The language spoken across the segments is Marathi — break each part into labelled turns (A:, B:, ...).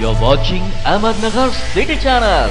A: You're watching Ahmednagar City Channel.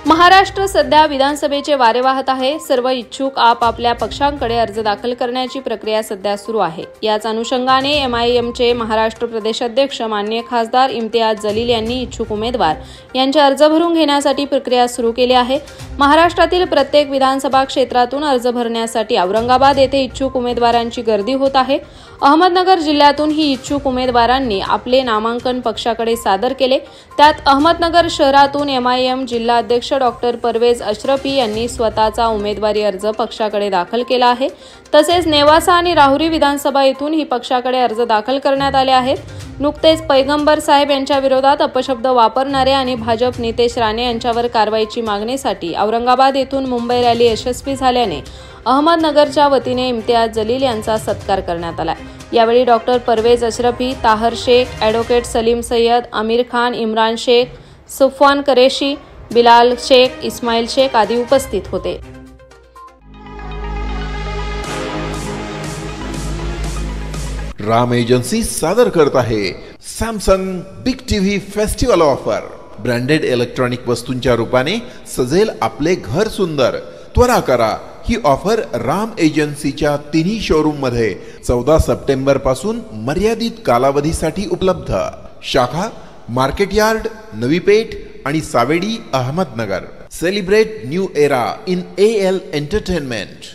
B: Maharashtra सध्या विधानसभेचे वारे वाहत आहे. सर्व इच्छुक आपापल्या पक्षांकडे अर्ज दाखल करण्याची प्रक्रिया सध्या सुरू आहे. याच अनुषंगाने एमआयएमचे महाराष्ट्र प्रदेश अध्यक्ष माननीय खासदार इम्तियाज जलील यांनी इच्छुक उमेदवार यांचे अर्ज भरून घेण्यासाठी प्रक्रिया सुरू केली आहे. महाराष्ट्रातील प्रत्येक विधानसभा क्षेत्रातून अर्ज भरण्यासाठी औरंगाबाद येथे इच्छुक उमेदवारांची गर्दी होत आहे. अहमदनगर जिल्ह्यातून ही इच्छुक उमेदवारांनी आपले नामांकन पक्षाकडे सादर केले. त्यात अहमदनगर शहरातून एमआयएम जिल्हा अध्यक्ष डॉक्टर परवेज अशरफी यांनी स्वतःचा उमेदवारी अर्ज पक्षाकडे दाखल केला आहे. तसेच नेवासा आणि राहुरी विधानसभा येथून ही पक्षाकडे अर्ज दाखल करण्यात आले आहेत. नुकतेच पैगंबर साहेब यांच्या विरोधात अपशब्द वापरणारे आणि भाजप नितेश राणे यांच्यावर कारवाईची मागणीसाठी औरंगाबाद येथून मुंबई रॅली यशस्वी झाल्याने अहमदनगरच्या वतीने इम्तियाज जलील यांचा सत्कार करण्यात आला. यावेळी डॉक्टर परवेज अशरफी, ताहर शेख, ॲडव्होकेट सलीम सय्यद, आमिर खान, इम्रान शेख, सुफवान कुरेशी, बिलाल शेख, इस्माईल शेख आदी उपस्थित होते.
C: राम एजन्सी सादर करत आहे Samsung big TV festival offer. Branded electronic वस्तूंच्या रूपाने सजेल आपले घर सुंदर. त्वरा करा, ही ऑफर राम एजन्सीच्या तिन्ही शोरूम मध्ये 14 सप्टेंबर पासून मर्यादित कालावधीसाठी उपलब्ध. शाखा मार्केट यार्ड, नवी पेठ आणि Savedi, Ahmednagar. Celebrate new era in AL entertainment.